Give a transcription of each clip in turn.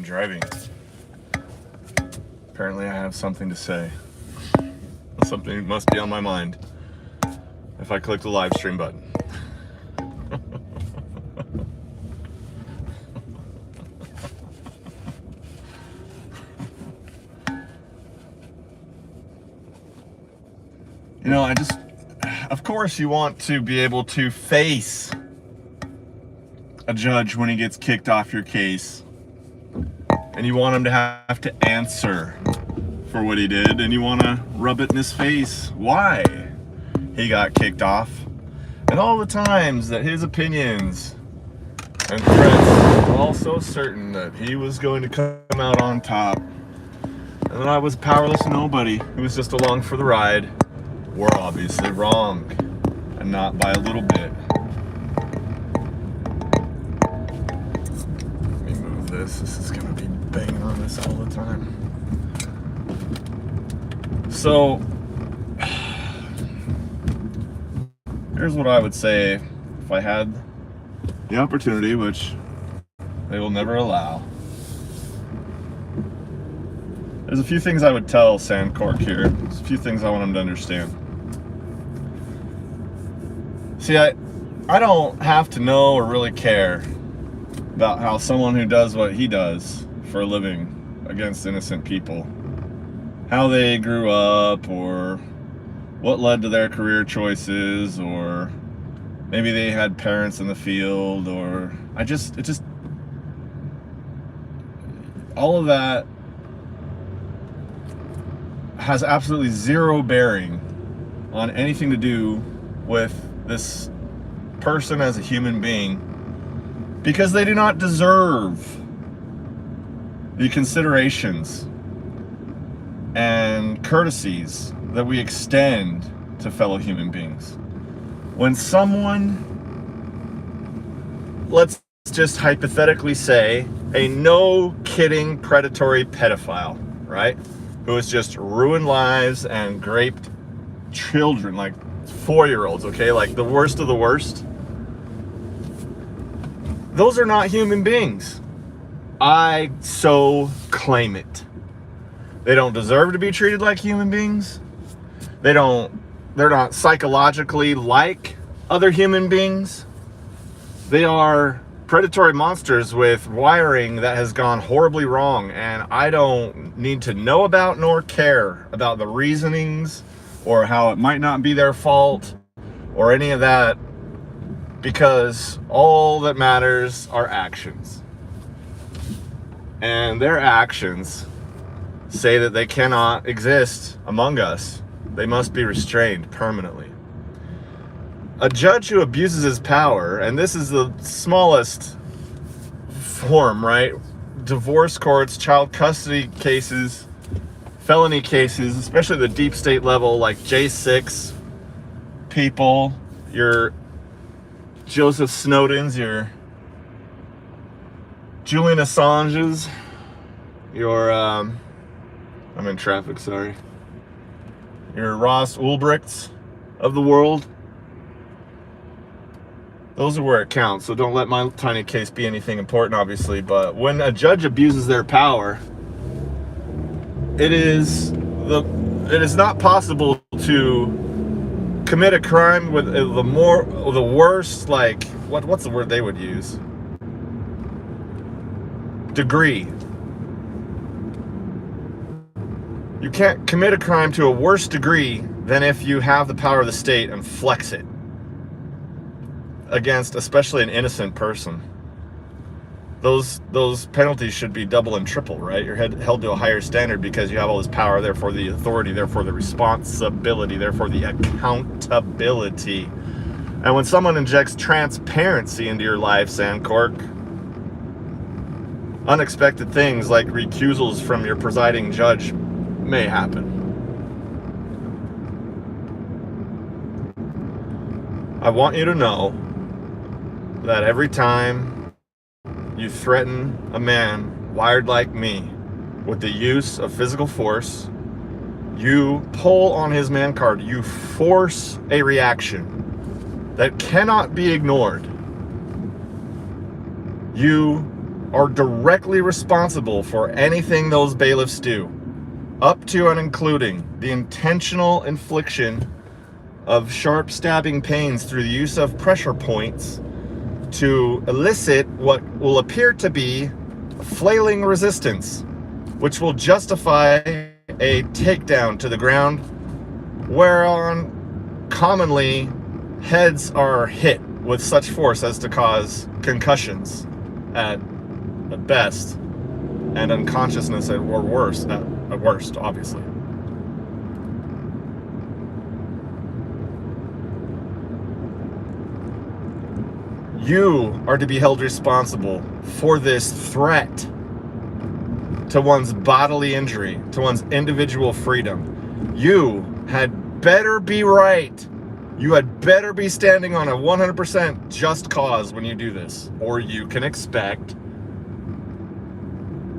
driving. Apparently I have something to say. Something must be on my mind if I click the live stream button. You know, of course you want to be able to face a judge when he gets kicked off your case. And you want him to have to answer for what he did. And you want to rub it in his face why he got kicked off. And all the times that his opinions and threats were all so certain that he was going to come out on top. And that I was a powerless nobody who was just along for the ride. Were obviously wrong, and not by a little bit. Let me move this. This is going to be banging on this all the time. So, here's what I would say if I had the opportunity, which they will never allow. There's a few things I would tell Sandcork here. There's a few things I want him to understand. See, I don't have to know or really care about how someone who does what he does for a living against innocent people, how they grew up, or what led to their career choices, or maybe they had parents in the field, or all of that has absolutely zero bearing on anything to do with this person as a human being, because they do not deserve the considerations and courtesies that we extend to fellow human beings. When someone, let's just hypothetically say, a no kidding predatory pedophile, right? Who has just ruined lives and raped children, like 4-year-olds, okay? Like the worst of the worst. Those are not human beings. I so claim it. They don't deserve to be treated like human beings. They're not psychologically like other human beings. They are predatory monsters with wiring that has gone horribly wrong, and I don't need to know about nor care about the reasonings or how it might not be their fault or any of that, because all that matters are actions. And their actions say that they cannot exist among us. They must be restrained permanently. A judge who abuses his power, and this is the smallest form, right? Divorce courts, child custody cases, felony cases, especially the deep state level, like J6 people, your Joseph Snowdens, your Julian Assanges, your, I'm in traffic, sorry, your Ross Ulbrichts of the world. Those are where it counts, so don't let my tiny case be anything important, obviously. But when a judge abuses their power, it is not possible to commit a crime with the worst, like, what's the word they would use? Degree. You can't commit a crime to a worse degree than if you have the power of the state and flex it against especially an innocent person. Those penalties should be double and triple, right? You're held to a higher standard because you have all this power, therefore the authority, therefore the responsibility, therefore the accountability. And when someone injects transparency into your life, Sandcork, unexpected things like recusals from your presiding judge may happen. I want you to know that every time you threaten a man wired like me with the use of physical force, you pull on his man card, you force a reaction that cannot be ignored. You are directly responsible for anything those bailiffs do, up to and including the intentional infliction of sharp stabbing pains through the use of pressure points to elicit what will appear to be flailing resistance, which will justify a takedown to the ground, whereon commonly heads are hit with such force as to cause concussions at best and unconsciousness or worse, at worst, obviously. You are to be held responsible for this threat to one's bodily injury, to one's individual freedom. You had better be right. You had better be standing on a 100% just cause when you do this, or you can expect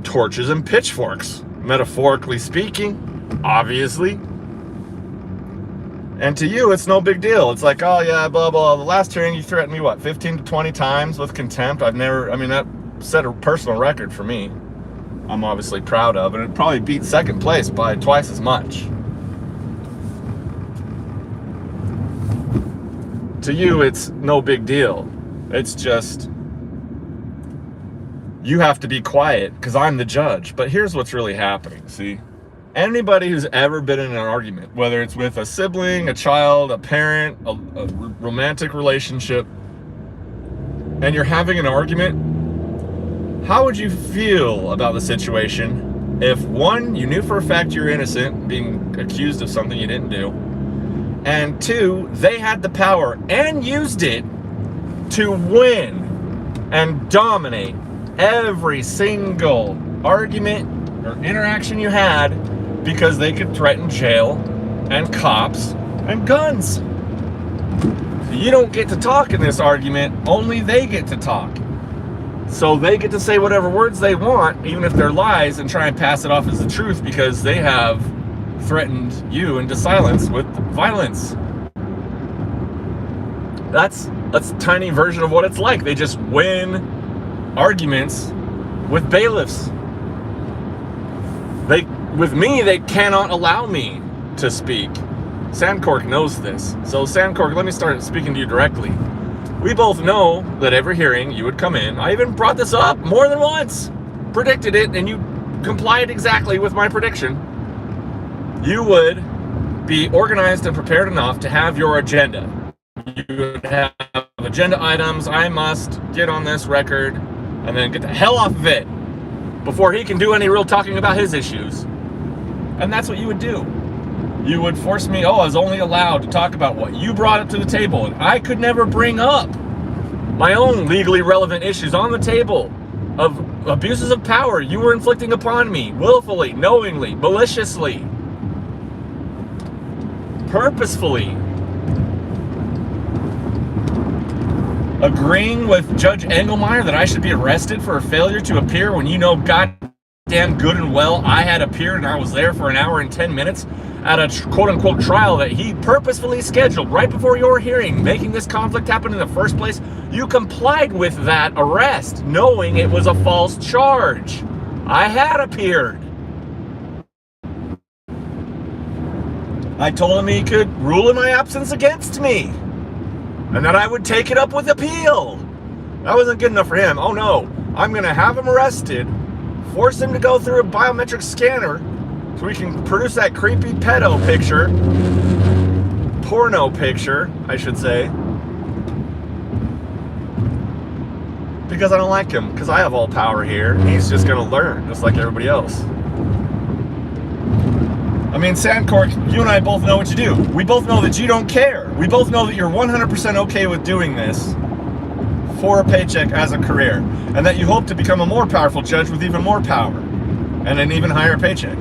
torches and pitchforks, metaphorically speaking, obviously. And to you, it's no big deal. It's like, oh yeah, blah, blah. The last hearing, you threatened me, what, 15 to 20 times with contempt? That set a personal record for me. I'm obviously proud of, and it probably beat second place by twice as much. To you, it's no big deal. It's just, you have to be quiet because I'm the judge. But here's what's really happening, see? Anybody who's ever been in an argument, whether it's with a sibling, a child, a parent, a romantic relationship, and you're having an argument, how would you feel about the situation if, one, you knew for a fact you're innocent, being accused of something you didn't do, and two, they had the power and used it to win and dominate every single argument or interaction you had, because they could threaten jail and cops and guns. You don't get to talk in this argument, only they get to talk. So they get to say whatever words they want, even if they're lies, and try and pass it off as the truth because they have threatened you into silence with violence. That's a tiny version of what it's like. They just win arguments with bailiffs. With me, they cannot allow me to speak. Sandcork knows this. So Sandcork, let me start speaking to you directly. We both know that every hearing you would come in. I even brought this up more than once. Predicted it, and you complied exactly with my prediction. You would be organized and prepared enough to have your agenda. You would have agenda items. I must get on this record and then get the hell off of it before he can do any real talking about his issues. And that's what you would do. You would force me, I was only allowed to talk about what you brought up to the table. And I could never bring up my own legally relevant issues on the table of abuses of power you were inflicting upon me, willfully, knowingly, maliciously, purposefully. Agreeing with Judge Engelmeyer that I should be arrested for a failure to appear when you know goddamn good and well I had appeared and I was there for an hour and 10 minutes at a quote-unquote trial that he purposefully scheduled right before your hearing, making this conflict happen in the first place. You complied with that arrest, knowing it was a false charge. I had appeared. I told him he could rule in my absence against me, and that I would take it up with appeal. That wasn't good enough for him. Oh no, I'm gonna have him arrested, force him to go through a biometric scanner so we can produce that creepy pedo picture, porno picture, I should say, because I don't like him, because I have all power here, and he's just gonna learn, just like everybody else. I mean, Sandcork, you and I both know what you do. We both know that you don't care. We both know that you're 100% okay with doing this for a paycheck as a career, and that you hope to become a more powerful judge with even more power and an even higher paycheck.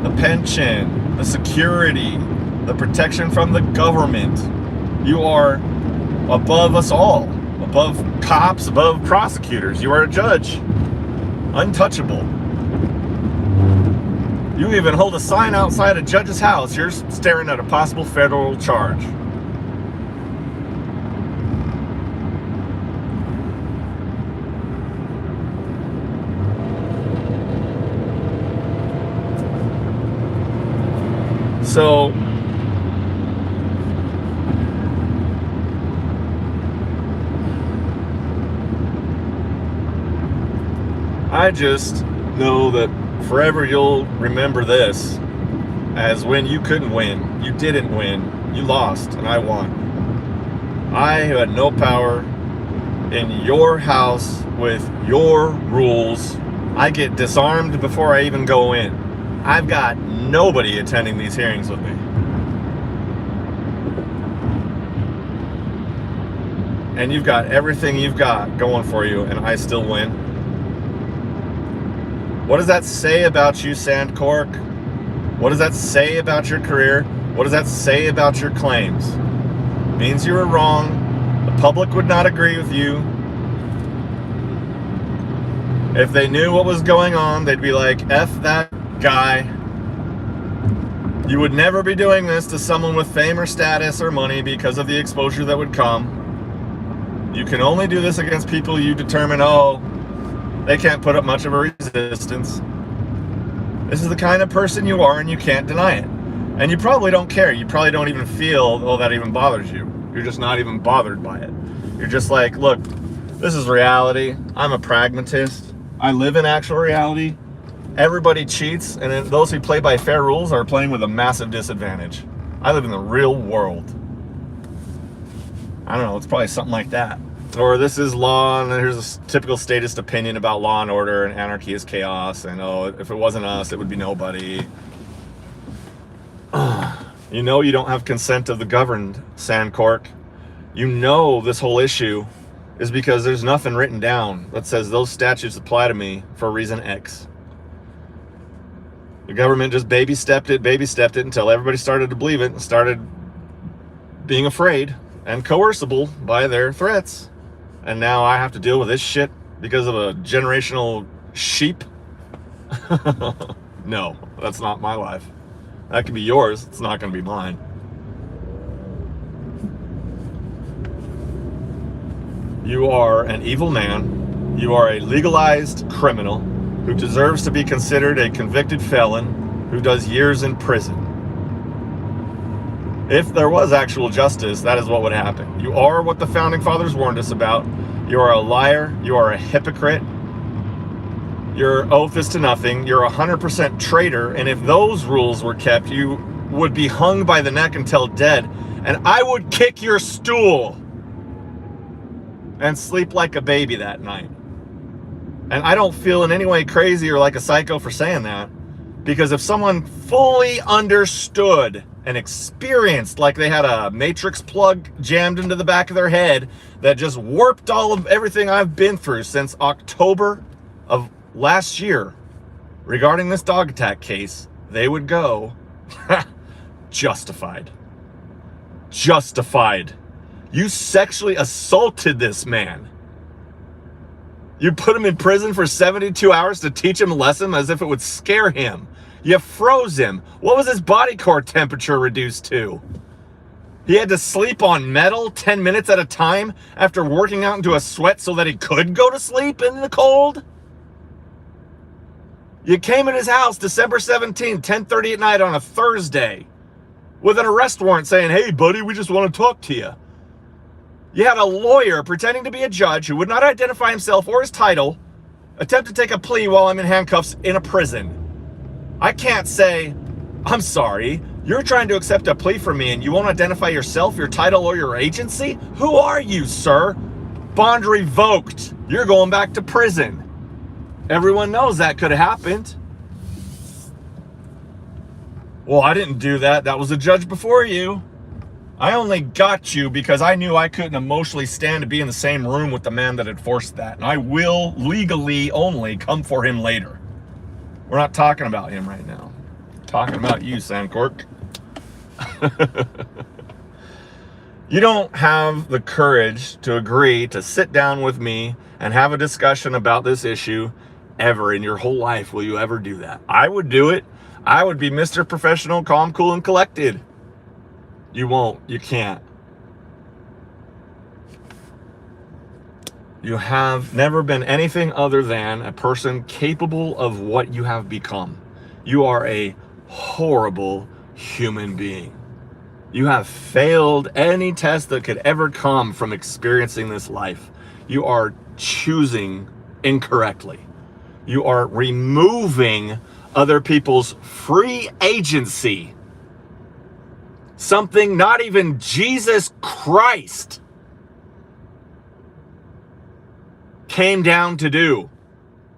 The pension, the security, the protection from the government. You are above us all, above cops, above prosecutors. You are a judge. Untouchable. You even hold a sign outside a judge's house. You're staring at a possible federal charge. So I just know that forever you'll remember this as when you couldn't win. You didn't win. You lost, and I won. I had no power in your house with your rules. I get disarmed before I even go in. I've got nobody attending these hearings with me. And you've got everything you've got going for you, and I still win. What does that say about you, Sandcork? What does that say about your career? What does that say about your claims? It means you were wrong. The public would not agree with you. If they knew what was going on, they'd be like, F that guy. You would never be doing this to someone with fame or status or money because of the exposure that would come. You can only do this against people you determine, oh, they can't put up much of a resistance. This is the kind of person you are, and you can't deny it. And you probably don't care. You probably don't even feel, oh, that even bothers you. You're just not even bothered by it. You're just like, look, this is reality. I'm a pragmatist. I live in actual reality. Everybody cheats, and those who play by fair rules are playing with a massive disadvantage. I live in the real world. I don't know, it's probably something like that. Or this is law, and here's a typical statist opinion about law and order, and anarchy is chaos, and oh, if it wasn't us, it would be nobody. You know you don't have consent of the governed, Sandcork. You know this whole issue is because there's nothing written down that says those statutes apply to me for reason X. The government just baby stepped it until everybody started to believe it and started being afraid and coercible by their threats. And now I have to deal with this shit because of a generational sheep? No, that's not my life. That could be yours. It's not going to be mine. You are an evil man. You are a legalized criminal who deserves to be considered a convicted felon who does years in prison. If there was actual justice, that is what would happen. You are what the Founding Fathers warned us about. You are a liar. You are a hypocrite. Your oath is to nothing. You're 100% traitor. And if those rules were kept, you would be hung by the neck until dead. And I would kick your stool and sleep like a baby that night. And I don't feel in any way crazy or like a psycho for saying that. Because if someone fully understood and experienced like they had a matrix plug jammed into the back of their head that just warped all of everything I've been through since October of last year regarding this dog attack case, they would go, justified. Justified. You sexually assaulted this man. You put him in prison for 72 hours to teach him a lesson as if it would scare him. You froze him. What was his body core temperature reduced to? He had to sleep on metal 10 minutes at a time after working out into a sweat so that he could go to sleep in the cold? You came in his house December 17th, 10:30 at night on a Thursday with an arrest warrant saying, hey, buddy, we just want to talk to you. You had a lawyer pretending to be a judge who would not identify himself or his title attempt to take a plea while I'm in handcuffs in a prison. I can't say, I'm sorry, you're trying to accept a plea from me and you won't identify yourself, your title, or your agency? Who are you, sir? Bond revoked. You're going back to prison. Everyone knows that could have happened. Well, I didn't do that. That was a judge before you. I only got you because I knew I couldn't emotionally stand to be in the same room with the man that had forced that. And I will legally only come for him later. We're not talking about him right now. We're talking about you, Sandcork. You don't have the courage to agree to sit down with me and have a discussion about this issue ever in your whole life. Will you ever do that? I would do it. I would be Mr. Professional, calm, cool, and collected. You won't. You can't. You have never been anything other than a person capable of what you have become. You are a horrible, human being. You have failed any test that could ever come from experiencing this life. You are choosing incorrectly. You are removing other people's free agency. Something not even Jesus Christ came down to do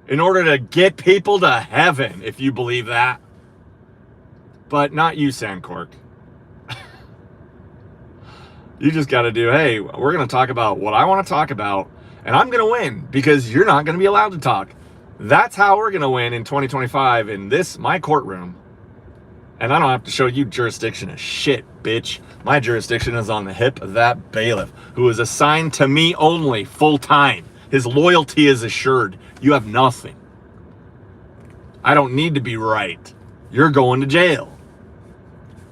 in order to get people to heaven, if you believe that. But not you, Sandcork. You just got to do, hey, we're going to talk about what I want to talk about, and I'm going to win because you're not going to be allowed to talk. That's how we're going to win in 2025 in my courtroom. And I don't have to show you jurisdiction as shit, bitch. My jurisdiction is on the hip of that bailiff who is assigned to me only full time. His loyalty is assured. You have nothing. I don't need to be right. You're going to jail.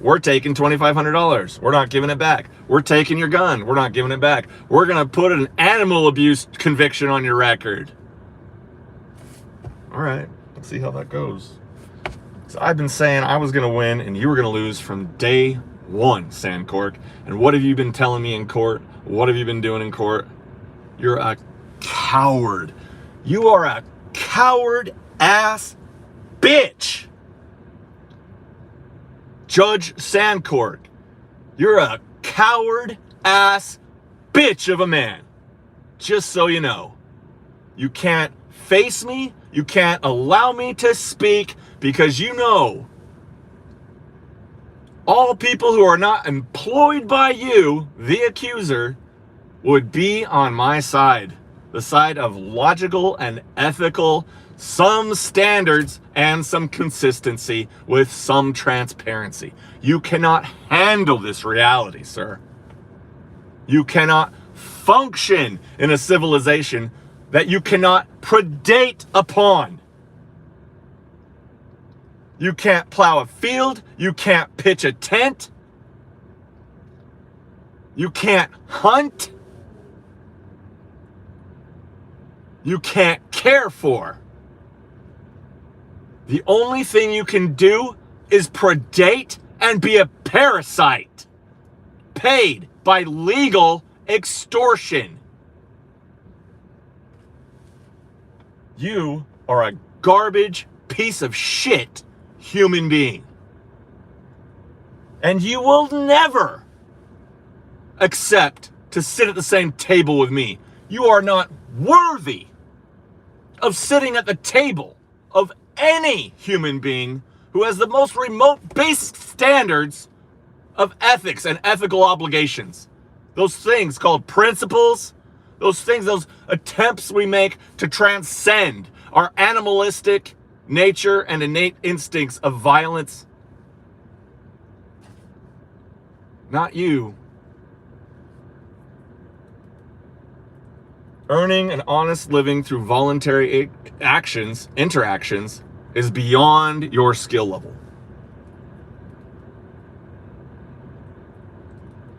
We're taking $2,500. We're not giving it back. We're taking your gun. We're not giving it back. We're going to put an animal abuse conviction on your record. All right, let's see how that goes. So I've been saying I was going to win and you were going to lose from day one, Sandcork. And what have you been telling me in court? What have you been doing in court? You're a coward. You are a coward ass bitch. Judge Sandcork, you're a coward ass bitch of a man. Just so you know. You can't face me. You can't allow me to speak because you know all people who are not employed by you, the accuser, would be on my side. The side of logical and ethical, some standards and some consistency with some transparency. You cannot handle this reality, sir. You cannot function in a civilization that you cannot predate upon. You can't plow a field. You can't pitch a tent. You can't hunt. You can't care for. The only thing you can do is predate and be a parasite, paid by legal extortion. You are a garbage piece of shit human being. And you will never accept to sit at the same table with me. You are not worthy of sitting at the table of any human being who has the most remote basic standards of ethics and ethical obligations. Those things called principles, those attempts we make to transcend our animalistic nature and innate instincts of violence. Not you. Earning an honest living through voluntary interactions, is beyond your skill level.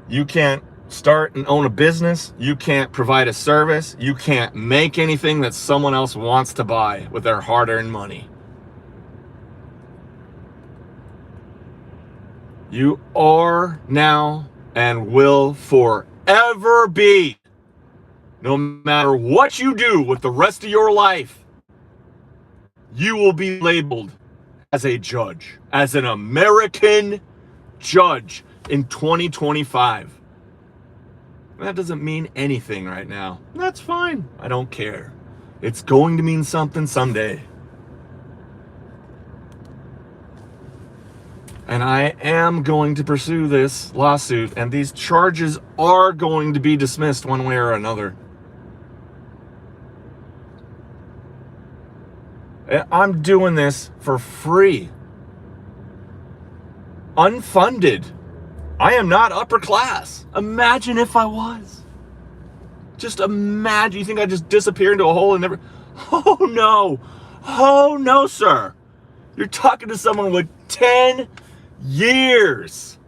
You can't start and own a business. You can't provide a service. You can't make anything that someone else wants to buy with their hard-earned money. You are now and will forever be, no matter what you do with the rest of your life, you will be labeled as a judge, as an American judge in 2025. That doesn't mean anything right now. That's fine. I don't care. It's going to mean something someday. And I am going to pursue this lawsuit, and these charges are going to be dismissed one way or another. I'm doing this for free. Unfunded. I am not upper class. Imagine if I was. Just imagine. You think I just disappear into a hole and never... Oh, no. Oh, no, sir. You're talking to someone with 10 years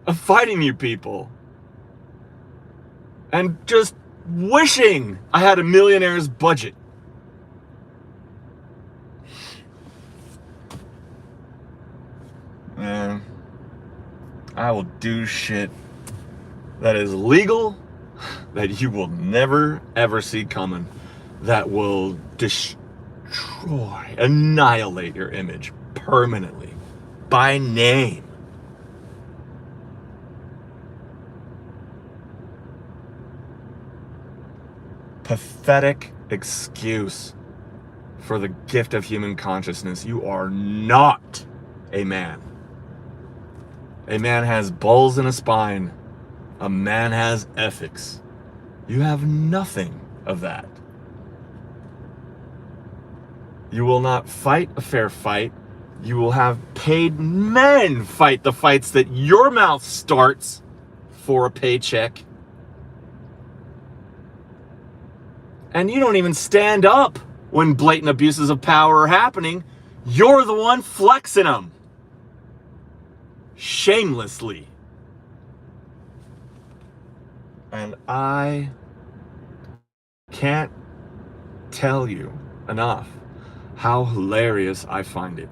of fighting you people. And just wishing I had a millionaire's budget. I will do shit that is legal, that you will never ever see coming, that will destroy, annihilate your image permanently, by name. Pathetic excuse for the gift of human consciousness. You are not a man. A man has balls and a spine. A man has ethics. You have nothing of that. You will not fight a fair fight. You will have paid men fight the fights that your mouth starts for a paycheck. And you don't even stand up when blatant abuses of power are happening. You're the one flexing them. Shamelessly. And I can't tell you enough how hilarious I find it.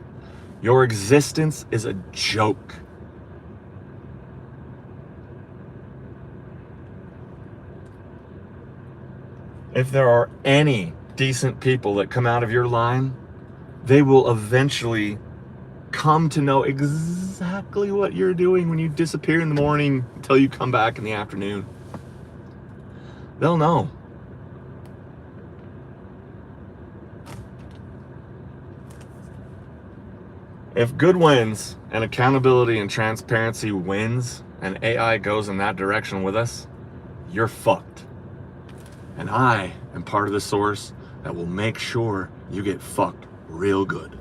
Your existence is a joke. If there are any decent people that come out of your line, they will eventually come to know exactly what you're doing when you disappear in the morning until you come back in the afternoon. They'll know. If good wins and accountability and transparency wins and AI goes in that direction with us, you're fucked. And I am part of the source that will make sure you get fucked real good.